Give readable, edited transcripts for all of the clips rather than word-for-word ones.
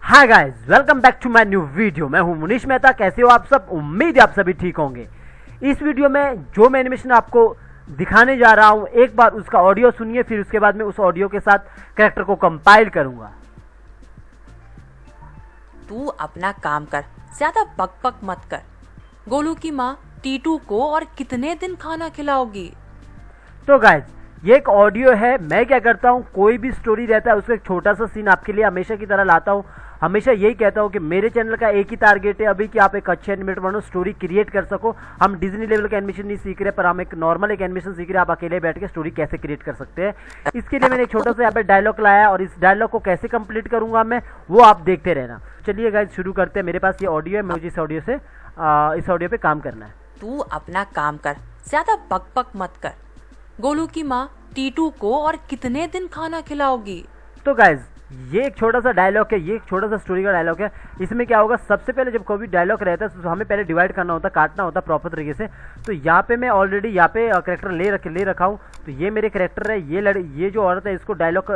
Hi guys, welcome back to my new video. मैं हूं मुनीश मेहता। कैसे हो आप सब? उम्मीद है आप सभी ठीक होंगे। इस वीडियो में जो मैं एनिमेशन आपको दिखाने जा रहा हूं, एक बार उसका ऑडियो सुनिए, फिर उसके बाद में उस ऑडियो के साथ कैरेक्टर को कंपाइल करूंगा। तू अपना काम कर, ज्यादा बकबक मत कर। गोलू की माँ टीटू को और कितने दिन खाना खिलाओगी? तो गाइस, ये एक ऑडियो है। मैं क्या करता हूँ, कोई भी स्टोरी रहता है उसका एक छोटा सा सीन आपके लिए हमेशा की तरह लाता हूँ। हमेशा यही कहता हूँ कि मेरे चैनल का एक ही टारगेट है अभी कि आप एक अच्छे एनिमेटर बनो, स्टोरी क्रिएट कर सको। हम डिज्नी लेवल का एनिमेशन नहीं सीख रहे, पर हम एक नॉर्मल एक एनिमेशन सीख रहे हैं। आप अकेले बैठ के स्टोरी कैसे क्रिएट कर सकते हैं, इसके लिए मैंने एक छोटा सा यहाँ पे डायलॉग लाया, और इस डायलॉग को कैसे कंप्लीट करूंगा मैं, वो आप देखते रहना। चलिए गाइस, शुरू करते हैं। मेरे पास ये ऑडियो है, मुझे इस ऑडियो से इस ऑडियो पे काम करना है। तू अपना काम कर, ज्यादा बकबक मत कर। गोलू की माँ टीटू को और कितने दिन खाना खिलाओगी? तो गाइज, ये एक छोटा सा डायलॉग है, ये एक छोटा सा स्टोरी का डायलॉग है। इसमें क्या होगा, सबसे पहले जब कोई भी डायलॉग रहता है तो हमें पहले डिवाइड करना होता है, काटना होता है प्रॉपर तरीके से। तो यहाँ पे मैं ऑलरेडी यहाँ पे करेक्टर ले रखा हूँ। तो ये मेरे करेक्टर है, ये जो औरत है, इसको डायलॉग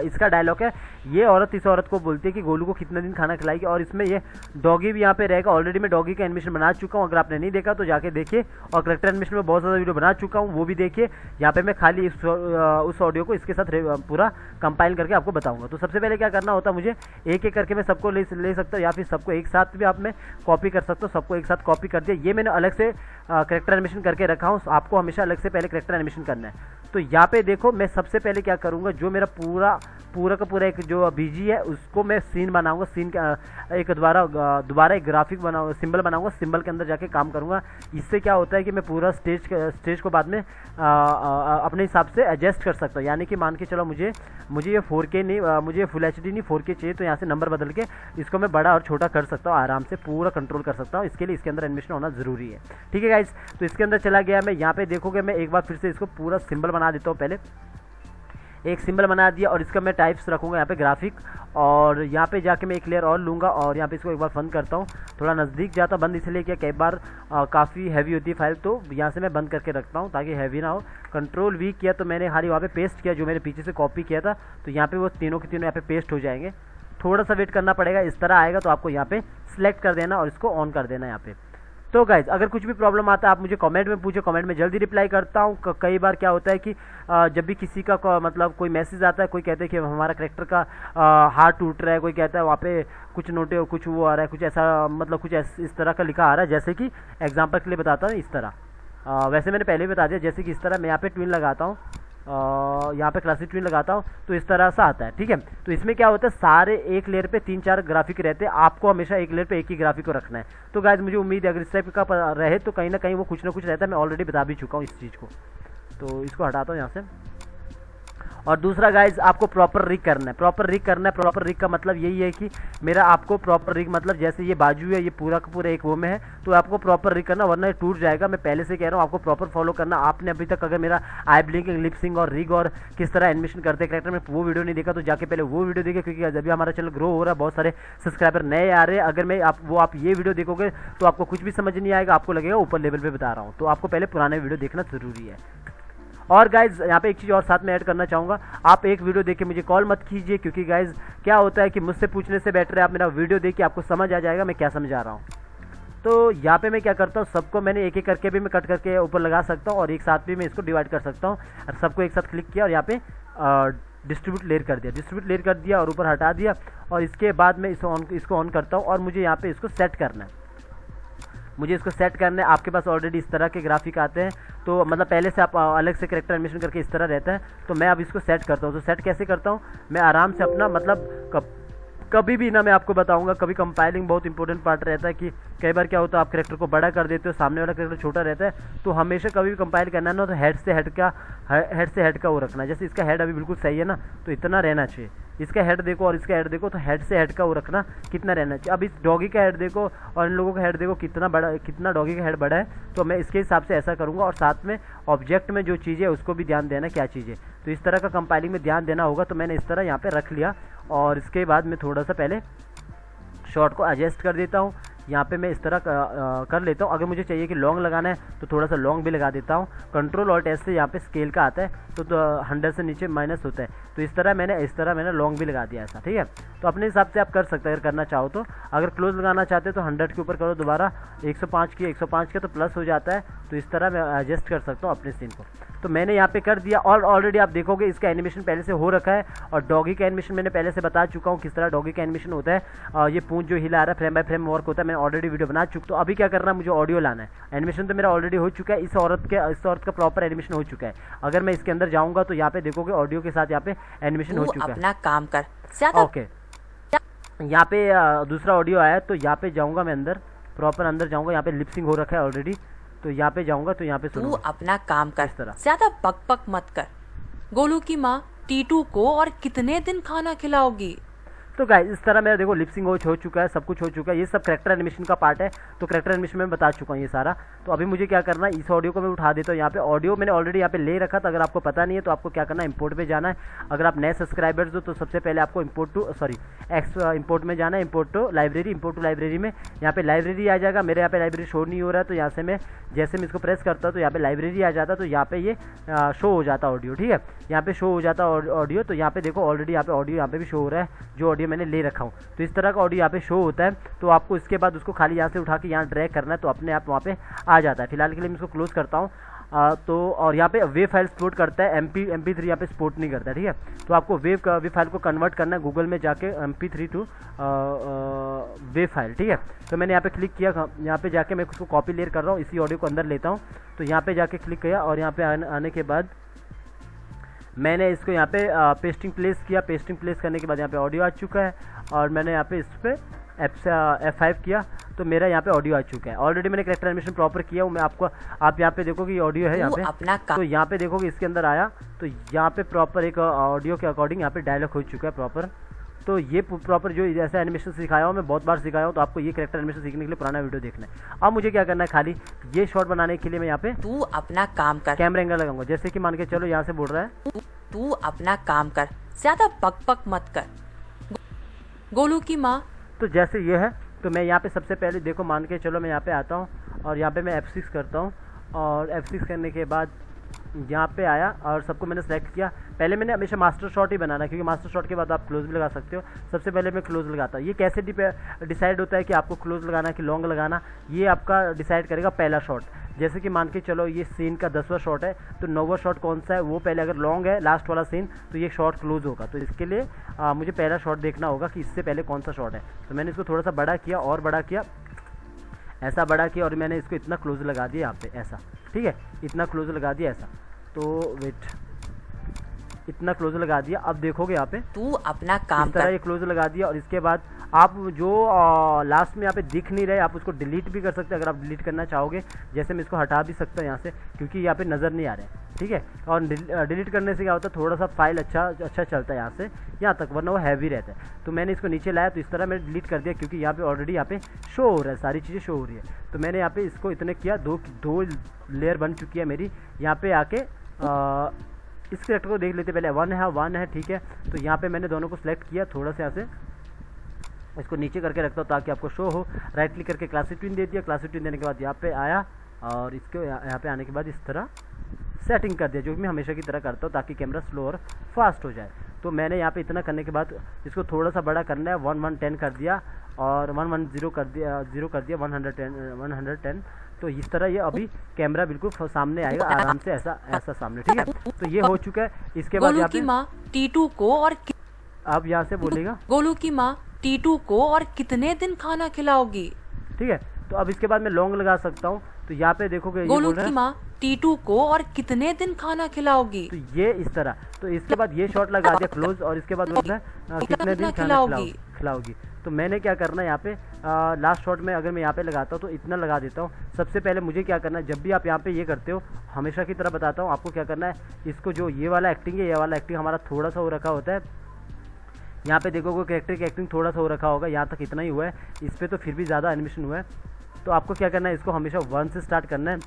इसका डायलॉग है। ये औरत इस औरत को बोलती है कि गोलू को कितने दिन खाना खिलाएगी, और इसमें ये डॉगी भी यहाँ पे रहेगा। ऑलरेडी मैं डॉगी का एनिमेशन बना चुका हूँ, अगर आपने नहीं देखा तो जाके देखिए। और करेक्टर एनिमेशन में बहुत ज़्यादा वीडियो बना चुका हूँ, वो भी देखिए। यहाँ पे मैं खाली उस ऑडियो को इसके साथ पूरा कंपाइल करके आपको बताऊंगा। तो सबसे पहले क्या करना होता है, मुझे एक एक करके मैं सबको ले सकता हूँ, या फिर सबको एक साथ भी आप में कॉपी कर सकते हो। सबको एक साथ कॉपी कर दिया। ये मैंने अलग से करेक्टर एनिमेशन करके रखा हूँ। आपको हमेशा अलग से पहले करेक्टर एनिमेशन करना है। तो यहाँ पे देखो, मैं सबसे पहले क्या करूँगा, जो मेरा पूरा का पूरा एक जो बीजी है उसको मैं सीन बनाऊंगा। सीन का एक दोबारा एक ग्राफिक बनाऊंगा, सिंबल बनाऊंगा। सिंबल के अंदर जाके काम करूंगा। इससे क्या होता है कि मैं पूरा स्टेज को बाद में अपने हिसाब से एडजस्ट कर सकता हूँ। यानी कि मान के चलो, मुझे ये 4K नहीं, मुझे फुल HD नहीं 4K चाहिए, तो यहाँ से नंबर बदल के इसको मैं बड़ा और छोटा कर सकता हूँ, आराम से पूरा कंट्रोल कर सकता हूँ। इसके लिए इसके अंदर एनिमेशन होना ज़रूरी है। ठीक है गाइस, तो इसके अंदर चला गया मैं। यहाँ पे देखोगे, मैं एक बार फिर से इसको पूरा सिंबल बना देता हूँ। पहले एक सिंबल बना दिया, और इसका मैं टाइप्स रखूँगा यहाँ पे ग्राफिक। और यहाँ पे जाके मैं एक लेयर और लूँगा, और यहाँ पे इसको एक बार बंद करता हूँ। थोड़ा नज़दीक जाता, बंद इसलिए कि कई बार काफ़ी हैवी होती है फाइल, तो यहाँ से मैं बंद करके रखता हूँ ताकि हैवी ना हो। कंट्रोल V किया तो मैंने खाली वहाँ पे पेस्ट किया, जो मैंने पीछे से कॉपी किया था। तो यहाँ पे वो तीनों के तीनों यहाँ पे पेस्ट हो जाएंगे। थोड़ा सा वेट करना पड़ेगा, इस तरह आएगा तो आपको यहाँ पे सिलेक्ट कर देना और इसको ऑन कर देना यहाँ पे। तो गाइज, अगर कुछ भी प्रॉब्लम आता है आप मुझे कमेंट में पूछो, कमेंट में जल्दी रिप्लाई करता हूँ। कई बार क्या होता है कि जब भी किसी का मतलब कोई मैसेज आता है, कोई कहता है कि हमारा करेक्टर का हार्ट टूट रहा है, कोई कहता है वहाँ पे कुछ वो आ रहा है, कुछ ऐसा मतलब कुछ इस तरह का लिखा आ रहा है। जैसे कि एग्जाम्पल के लिए बताता हूँ, इस तरह वैसे मैंने पहले भी बता दिया। जैसे कि इस तरह मैं यहाँ पे ट्विन लगाता हूँ, यहाँ पे क्लासिक ट्विन लगाता हूँ, तो इस तरह से आता है। ठीक है, तो इसमें क्या होता है, सारे एक लेयर पे 3-4 ग्राफिक रहते हैं। आपको हमेशा एक लेयर पे एक ही ग्राफिक को रखना है। तो गाइज, मुझे उम्मीद है अगर इस टाइप का रहे तो कहीं ना कहीं वो कुछ ना कुछ रहता है। मैं ऑलरेडी बता भी चुका हूँ इस चीज़ को। तो इसको हटाता हूँ यहाँ से। और दूसरा गाइज, आपको प्रॉपर रिग करना है। प्रॉपर रिग का मतलब यही है कि मेरा आपको प्रॉपर रिग मतलब जैसे ये बाजू है, ये पूरा का पूरा एक वो में है, तो आपको प्रॉपर रिग करना, वरना ये टूट जाएगा। मैं पहले से कह रहा हूँ, आपको प्रॉपर फॉलो करना। आपने अभी तक अगर मेरा आई ब्लिंकिंग, लिपसिंग और रिग और किस तरह एनिमेशन करते हैं करेक्टर में वो वीडियो नहीं देखा, तो जाके पहले वो वीडियो देखे, क्योंकि जब भी हमारा चैनल ग्रो हो रहा है, बहुत सारे सब्सक्राइबर नए आ रहे हैं। अगर मैं आप ये वीडियो देखोगे तो आपको कुछ भी समझ नहीं आएगा, आपको लगेगा ऊपर लेवल पर बता रहा हूँ। तो आपको पहले पुराने वीडियो देखना जरूरी है। और गाइज, यहाँ पे एक चीज़ और साथ में ऐड करना चाहूँगा, आप एक वीडियो देख के मुझे कॉल मत कीजिए, क्योंकि गाइज क्या होता है कि मुझसे पूछने से बेटर है आप मेरा वीडियो देख के आपको समझ आ जाएगा मैं क्या समझा रहा हूँ। तो यहाँ पे मैं क्या करता हूँ, सबको मैंने एक एक करके भी मैं कट करके ऊपर लगा सकता हूँ, और एक साथ भी मैं इसको डिवाइड कर सकता हूँ। और सबको एक साथ क्लिक किया और यहाँ पे डिस्ट्रीब्यूट लेयर कर दिया और ऊपर हटा दिया। और इसके बाद मैं इसको ऑन करता हूँ, और मुझे यहाँ पे इसको सेट करना है। आपके पास ऑलरेडी इस तरह के ग्राफिक आते हैं, तो मतलब पहले से आप अलग से करेक्टर एनिमेशन करके इस तरह रहता है। तो मैं अब इसको सेट करता हूँ। तो सेट कैसे करता हूँ, मैं आराम से अपना मतलब कभी भी ना, मैं आपको बताऊंगा, कभी कंपाइलिंग बहुत इंपॉर्टेंट पार्ट रहता है कि कई बार क्या होता है आप करेक्टर को बड़ा कर देते हो, सामने वाला करेक्टर छोटा रहता है। तो हमेशा कभी भी कंपाइल करना ना, तो हेड से हेड का वो रखना है। जैसे इसका हेड अभी बिल्कुल सही है ना, तो इतना रहना चाहिए। इसका हेड देखो और इसका हेड देखो, तो हेड से हेड का वो रखना कितना रहना चाहिए। अब इस डॉगी का हेड देखो और इन लोगों का हेड देखो कितना डॉगी का हेड बड़ा है, तो मैं इसके हिसाब से ऐसा करूँगा। और साथ में ऑब्जेक्ट में जो चीज़ है उसको भी ध्यान देना, क्या चीज़ है, तो इस तरह का कंपाइलिंग में ध्यान देना होगा। तो मैंने इस तरह यहाँ पे रख लिया, और इसके बाद मैं थोड़ा सा पहले शॉर्ट को एडजस्ट कर देता हूँ। यहाँ पे मैं इस तरह कर लेता हूँ। अगर मुझे चाहिए कि लॉन्ग लगाना है तो थोड़ा सा लॉन्ग भी लगा देता हूँ। कंट्रोल ऑल्ट एस से यहाँ पे स्केल का आता है तो 100 से नीचे माइनस होता है, तो इस तरह मैंने लॉन्ग भी लगा दिया ऐसा, ठीक है। तो अपने हिसाब से आप कर सकते हैं अगर करना चाहो तो। अगर क्लोज लगाना चाहते हो तो 100 के ऊपर करो, दोबारा 105 के तो प्लस हो जाता है। तो इस तरह मैं एडजस्ट कर सकता हूँ अपने सीन को। तो मैंने यहाँ पे कर दिया और ऑलरेडी आप देखोगे इसका एनिमेशन पहले से हो रखा है। और डॉगी का एनिमेशन मैंने पहले से बता चुका हूँ किस तरह डॉगी का एनिमेशन होता है। ये पूंछ जो हिला रहा है फ्रेम बाय फ्रेम वर्क होता है, मैं ऑलरेडी वीडियो बना चुका। तो अभी क्या करना है, मुझे ऑडियो लाना है। एनिमेशन तो मेरा ऑलरेडी हो चुका है, इस औरत का प्रॉपर एनिमेशन हो चुका है। अगर मैं इसके अंदर जाऊँगा तो यहाँ पे देखोगे ऑडियो के साथ यहाँ पे एनिमेशन हो चुका है। अपना काम कर ज्यादा। ओके, यहाँ पे दूसरा ऑडियो आया तो यहाँ पे जाऊँगा मैं अंदर, प्रॉपर अंदर जाऊँगा। यहाँ पे लिपसिंग हो रखा है ऑलरेडी, तो यहाँ पे जाऊँगा तो यहाँ पे तू अपना काम कर, इस तरह ज्यादा बक मत कर। गोलू की माँ टीटू को और कितने दिन खाना खिलाओगी? तो गाइस इस तरह मेरा देखो लिपसिंग हो चुका है, सब कुछ हो चुका है। ये सब करेक्टर एनिमेशन का पार्ट है, तो करेक्टर एनिमेशन में बता चुका हूँ ये सारा। तो अभी मुझे क्या करना है, इस ऑडियो को मैं उठा देता हूँ। यहाँ पे ऑडियो मैंने ऑलरेडी यहाँ पे ले रखा था। अगर आपको पता नहीं है तो आपको क्या करना है, इंपोर्ट पे जाना है। अगर आप नए सब्सक्राइबर्स हो तो सबसे पहले आपको इंपोर्ट में जाना है, इंपोर्ट टू लाइब्रेरी में यहाँ पे लाइब्रेरी आ जाएगा। मेरे यहाँ पे लाइब्रेरी शो नहीं हो रहा है, तो यहाँ से मैं जैसे मैं इसको प्रेस करता हूँ तो यहाँ पे लाइब्रेरी आ जाता है। तो यहाँ पे ये शो हो जाता ऑडियो, ठीक है। यहाँ पे शो हो जाता ऑडियो। तो यहाँ पे देखो ऑलरेडी यहाँ पे ऑडियो यहाँ पे भी शो हो रहा है, जो ऑडियो मैंने ले रखा हूँ। तो इस तरह का ऑडियो यहाँ पे शो होता है। तो आपको इसके बाद उसको खाली यहाँ से उठा के यहाँ ड्रैग करना है, तो अपने आप वहाँ पे आ जाता है। फिलहाल के लिए मैं इसको क्लोज करता हूँ। तो और यहाँ पे वेव फाइल सपोर्ट करता है, MP3 यहाँ पे सपोर्ट नहीं करता है, ठीक है। तो आपको वेव फाइल को कन्वर्ट करना है गूगल में जाके MP3 टू वेव फाइल, ठीक है। तो मैंने यहाँ पे क्लिक किया, यहाँ पे जाके मैं उसको कॉपी लेयर कर रहा हूँ, इसी ऑडियो को अंदर लेता हूँ। तो यहाँ पे जाके क्लिक किया और यहाँ पे आने के बाद मैंने इसको यहाँ पे पेस्टिंग प्लेस किया। पेस्टिंग प्लेस करने के बाद यहाँ पे ऑडियो आ चुका है और मैंने यहाँ पे इस पर F5 किया तो मेरा यहाँ पे ऑडियो आ चुका है। ऑलरेडी मैंने करेक्टर एनिमेशन प्रॉपर किया हूँ मैं आपको। आप यहाँ पे देखोगे ये ऑडियो है यहाँ पे, तो यहाँ पे देखोगे इसके अंदर आया तो यहाँ पे प्रॉपर एक ऑडियो के अकॉर्डिंग यहाँ पे डायलॉग हो चुका है प्रॉपर। तो ये प्रॉपर जो जैसा एनिमेशन सिखाया हूँ मैं बहुत बार सिखाया हूँ, तो आपको ये करेक्टर एनिमेशन सीखने के लिए पुराना वीडियो देखना है। अब मुझे क्या करना है, खाली ये शॉट बनाने के लिए मैं यहाँ पे तू अपना काम कर कैमरा एंगल लगाऊंगा। जैसे कि मान के चलो यहाँ से बोल रहा है तू अपना काम कर, ज्यादा बक मत कर। गोलू की माँ तो जैसे ये है तो मैं यहाँ पे सबसे पहले देखो मान के चलो मैं यहाँ पे आता हूँ और यहाँ पे मैं F6 करता हूँ। और F6 करने के बाद यहाँ पे आया और सबको मैंने सेलेक्ट किया। पहले मैंने हमेशा मास्टर शॉट ही बनाना, क्योंकि मास्टर शॉट के बाद आप क्लोज भी लगा सकते हो। सबसे पहले मैं क्लोज लगाता हूँ। ये कैसे डिसाइड होता है कि आपको क्लोज लगाना कि लॉन्ग लगाना, ये आपका डिसाइड करेगा पहला शॉट। जैसे कि मान के चलो ये सीन का 10वां शॉट है तो 9वां शॉट कौन सा है वो पहले, अगर लॉन्ग है लास्ट वाला सीन तो ये शॉट क्लोज होगा। तो इसके लिए मुझे पहला शॉट देखना होगा कि इससे पहले कौन सा शॉट है। तो मैंने इसको थोड़ा सा बड़ा किया और बड़ा किया, ऐसा बड़ा किया और मैंने इसको इतना क्लोज लगा दिया यहाँ पे ऐसा, ठीक है। इतना क्लोज लगा दिया ऐसा, तो वेट इतना क्लोज लगा दिया। अब देखोगे यहाँ पे तू अपना काम इस तरह ये क्लोज लगा दिया। और इसके बाद आप जो लास्ट में यहाँ पे दिख नहीं रहे आप उसको डिलीट भी कर सकते हैं अगर आप डिलीट करना चाहोगे। जैसे मैं इसको हटा भी सकता हूँ यहाँ से क्योंकि यहाँ पे नज़र नहीं आ रहे, ठीक है। और डिलीट करने से क्या होता है, थोड़ा सा फाइल अच्छा चलता है यहाँ से यहाँ तक, वरना वो हैवी रहता है। तो मैंने इसको नीचे लाया तो इस तरह मैंने डिलीट कर दिया क्योंकि यहाँ पे ऑलरेडी यहाँ पे शो हो रहा है, सारी चीज़ें शो हो रही है। तो मैंने यहाँ पे इसको इतने किया, दो लेयर बन चुकी है मेरी। यहाँ पे आके इस करेक्टर को देख लेते पहले, 1 है, ठीक है। तो यहाँ पे मैंने दोनों को सिलेक्ट किया, थोड़ा सा यहाँ से इसको नीचे करके रखता हूँ ताकि आपको शो हो। राइट क्लिक करके क्लासिक ट्विन दे दिया। क्लासिक ट्विन देने के बाद यहाँ पे आया और इसको यहाँ पे आने के बाद इस तरह सेटिंग कर दिया, जो कि मैं हमेशा की तरह करता हूँ ताकि कैमरा स्लो और फास्ट हो जाए। तो मैंने यहाँ पे इतना करने के बाद इसको थोड़ा सा बड़ा करना है, 110 कर दिया और 110 कर दिया, 0 कर दिया, 110। तो इस तरह ये अभी कैमरा बिल्कुल सामने आएगा आराम से, ऐसा सामने, ठीक है। तो ये हो चुका है। इसके बाद यहाँ पे माँ टीटू को और अब यहाँ से बोलेगा गोलू की माँ टीटू को और कितने दिन खाना खिलाओगी, ठीक है। तो अब इसके बाद मैं लॉन्ग लगा सकता हूँ। तो यहाँ पे देखोगे गोलू की माँ टीटू को और कितने दिन खाना खिलाओगी, तो ये इस तरह। तो इसके बाद ये शॉट लगा दिया क्लोज और इसके बाद बोल रहा है कितने दिन खाना खिलाओगी। तो मैंने क्या करना है यहाँ पे लास्ट शॉट में अगर मैं यहाँ पे लगाता हूँ तो इतना लगा देता हूँ। सबसे पहले मुझे क्या करना है, जब भी आप यहाँ पे ये करते हो हमेशा की तरह बताता हूँ आपको क्या करना है। इसको जो ये वाला एक्टिंग है, ये वाला एक्टिंग हमारा थोड़ा सा हो रखा होता है। यहाँ पे देखोगे कैरेक्टर की एक्टिंग थोड़ा सा हो रखा होगा, यहाँ तक इतना ही हुआ है, इस पर तो फिर भी ज़्यादा एनिमेशन हुआ है। तो आपको क्या करना है, इसको हमेशा 1 से स्टार्ट करना है।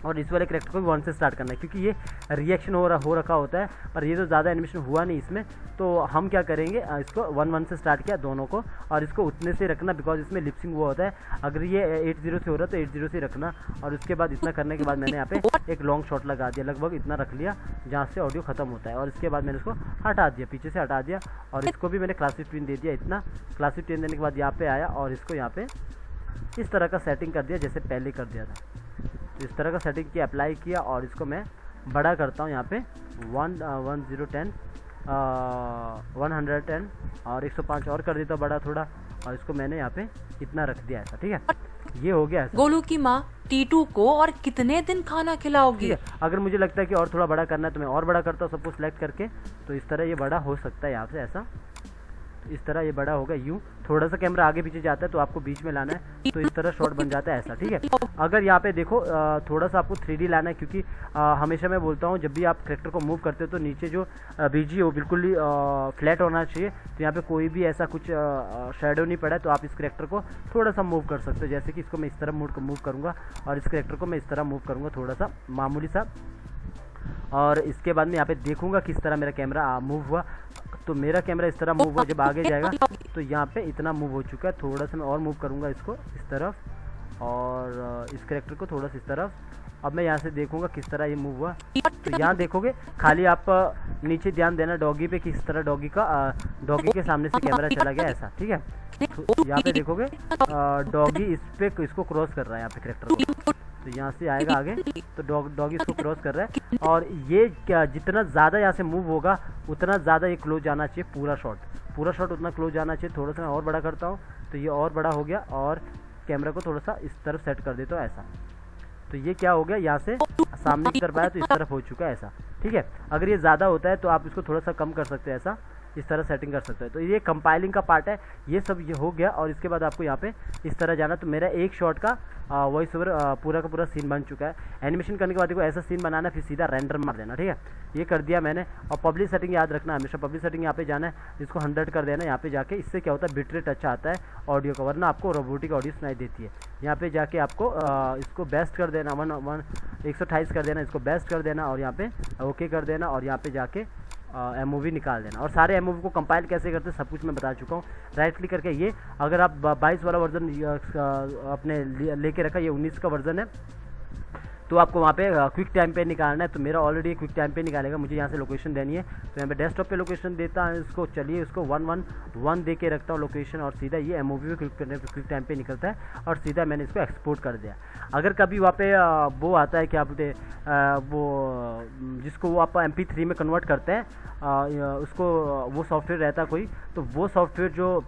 और इस वाले करेक्टर को भी 1 से स्टार्ट करना है, क्योंकि ये रिएक्शन हो रखा होता है, पर ये तो ज़्यादा एनिमेशन हुआ नहीं इसमें। तो हम क्या करेंगे, इसको 1 से स्टार्ट किया दोनों को, और इसको उतने से रखना, बिकॉज इसमें लिपसिंग हुआ होता है। अगर ये 80 से हो रहा है तो 80 से रखना, और उसके बाद इतना करने के बाद मैंने यहाँ पे एक लॉन्ग शॉट लगा दिया, लगभग इतना रख लिया जहाँ से ऑडियो खत्म होता है। और इसके बाद मैंने इसको हटा दिया, पीछे से हटा दिया, और इसको भी मैंने क्लासिक ट्यून दे दिया इतना। क्लासिक ट्यून देने के बाद यहाँ पे आया और इसको यहाँ पे इस तरह का सेटिंग कर दिया जैसे पहले कर दिया था। तो इस तरह का सेटिंग किया, अप्लाई किया, और इसको मैं बड़ा करता हूँ यहाँ पे 110 110 और 105 और कर देता हूँ बड़ा थोड़ा, और इसको मैंने यहाँ पे इतना रख दिया ऐसा। ठीक है, ये हो गया ऐसा। गोलू की माँ टीटू को और कितने दिन खाना खिलाओगी? ठीक है, अगर मुझे लगता है कि और थोड़ा बड़ा करना है तो मैं और बड़ा करता हूँ, सबको सिलेक्ट करके। तो इस तरह ये बड़ा हो सकता है यहाँ से ऐसा, इस तरह ये बड़ा होगा। यूँ थोड़ा सा कैमरा आगे पीछे जाता है तो आपको बीच में लाना है, तो इस तरह शॉट बन जाता है ऐसा। ठीक है, अगर यहाँ पे देखो थोड़ा सा आपको 3D लाना है, क्योंकि हमेशा मैं बोलता हूँ जब भी आप करेक्टर को मूव करते हो तो नीचे जो बीजी है वो बिल्कुल ही फ्लैट होना चाहिए। तो यहाँ पे कोई भी ऐसा कुछ शेडो नहीं पड़ा है, तो आप इस करेक्टर को थोड़ा सा मूव कर सकते हो। जैसे कि इसको मैं इस तरह मूव करूँगा, और इस करेक्टर को मैं इस तरह मूव करूँगा थोड़ा सा मामूली सा, और इसके बाद में यहाँ पे देखूंगा किस तरह मेरा कैमरा मूव हुआ। तो मेरा कैमरा इस तरह मूव हुआ, जब आगे जाएगा तो यहाँ पे इतना मूव हो चुका है। थोड़ा सा मैं और मूव करूँगा इसको इस तरफ, और इस कैरेक्टर को थोड़ा सा इस तरफ। अब मैं यहाँ से देखूंगा किस तरह ये मूव हुआ। तो यहाँ देखोगे, खाली आप नीचे ध्यान देना डॉगी पे, किस तरह डॉगी के सामने से कैमरा चला गया ऐसा। ठीक है, तो यहाँ पे देखोगे डॉगी इसको क्रॉस कर रहा है यहाँ पे करेक्टर को। तो यहाँ से आएगा आगे, तो डॉगी इसको क्रॉस कर रहा है, और ये क्या जितना ज़्यादा यहाँ से मूव होगा उतना ज़्यादा ये क्लोज जाना चाहिए। पूरा शॉट उतना क्लोज जाना चाहिए। थोड़ा सा मैं और बड़ा करता हूँ, तो ये और बड़ा हो गया, और कैमरा को थोड़ा सा इस तरफ सेट कर देता हूँ ऐसा। तो ये क्या हो गया, यहाँ से सामने की तरफ आया तो इस तरफ हो चुका है ऐसा। ठीक है, अगर ये ज़्यादा होता है तो आप इसको थोड़ा सा कम कर सकते हैं ऐसा, इस तरह सेटिंग कर सकते हैं। तो ये कंपाइलिंग का पार्ट है, ये सब ये हो गया। और इसके बाद आपको यहाँ पे इस तरह जाना। तो मेरा एक शॉट का वॉइस ओवर पूरा का पूरा सीन बन चुका है। एनिमेशन करने के बाद देखो ऐसा सीन बनाना, फिर सीधा रेंडर मार देना। ठीक है, ये कर दिया मैंने। और पब्लिक सेटिंग याद रखना, हमेशा पब्लिक सेटिंग यहाँ पे जाना है, इसको 100 कर देना। यहाँ पे जाके इससे क्या होता है, बिट रेट अच्छा आता है ऑडियो का, वरना आपको रोबोटिक ऑडियो सुनाई देती है। यहाँ पे जाके आपको इसको बेस्ट कर देना, 128 कर देना, इसको बेस्ट कर देना, और यहाँ पे ओके कर देना, और यहाँ पे जाके एमओवी निकाल देना। और सारे एमओवी को कंपाइल कैसे करते हैं सब कुछ मैं बता चुका हूँ। राइट क्लिक करके ये, अगर आप 22 वाला वर्जन अपने लेके रखा, ये 19 का वर्जन है, तो आपको वहाँ पे क्विक टाइम पे निकालना है। तो मेरा ऑलरेडी क्विक टाइम पे निकालेगा, मुझे यहाँ से लोकेशन देनी है। तो यहाँ पे डेस्कटॉप पे लोकेशन देता है इसको। चलिए इसको 111 दे के रखता हूँ लोकेशन, और सीधा ये एमओवी पे क्लिक करने पर क्विक टाइम पे निकलता है, और सीधा मैंने इसको एक्सपोर्ट कर दिया। अगर कभी वहाँ पे वो आता है, क्या बोलते वो जिसको वो आप MP3 में कन्वर्ट करते हैं, उसको वो सॉफ्टवेयर रहता है कोई, तो वो सॉफ्टवेयर जो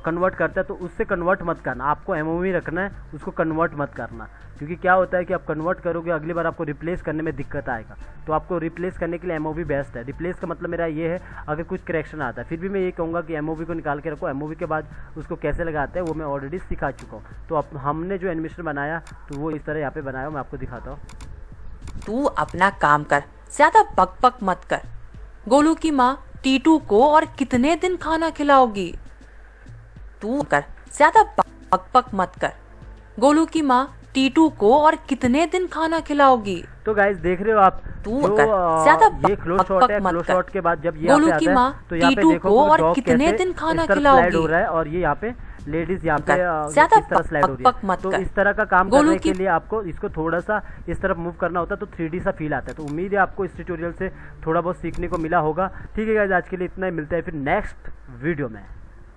कन्वर्ट करता है, तो उससे कन्वर्ट मत करना, आपको एमओवी रखना है, उसको कन्वर्ट मत करना। क्योंकि क्या होता है कि आप कन्वर्ट करोगे, अगली बार आपको रिप्लेस करने में दिक्कत आएगा। तो आपको रिप्लेस करने के लिए एमओवी बेस्ट है। रिप्लेस का मतलब मेरा ये है, अगर कुछ करेक्शन आता है, फिर भी मैं ये कहूँगा कि एमओवी को निकाल के रखो। एमओवी के बाद उसको कैसे लगाते हैं वो मैं ऑलरेडी सिखा चुका हूँ। तो अब हमने जो एनिमेशन बनाया तो वो इस तरह यहाँ पे बनाया, मैं आपको दिखाता हूँ। तू अपना काम कर, ज्यादा बकबक मत कर। गोलू की माँ टीटू को और कितने दिन खाना खिलाओगी? तू कर, ज्यादा बकबक मत कर। गोलू की माँ टीटू को और कितने दिन खाना खिलाओगी? तो गाइस देख रहे हो आप, तू कर, ज्यादा ये क्लोज शॉट है। क्लोज शॉट के बाद जब ये गोलू यहाँ की पे आता माँ है, तो यहाँ पे टीटू देखो को और डॉग कितने कैसे दिन खाना इस तरफ खिलाओगी? स्लाइड हो रहा है, और ये यहाँ पे लेडीज यहाँ पे ज्यादा इस तरह स्लाइड हो रही बकबक है। मत तो कर। इस तरह का काम गोलू करने की के लिए आपको इसको थोड़ा सा इस तरफ मूव करना होता है, तो 3D सा फील आता है। तो उम्मीद है आपको इस ट्यूटोरियल से थोड़ा बहुत सीखने को मिला होगा। ठीक है गाइस, आज के लिए इतना ही, मिलता है फिर नेक्स्ट वीडियो में।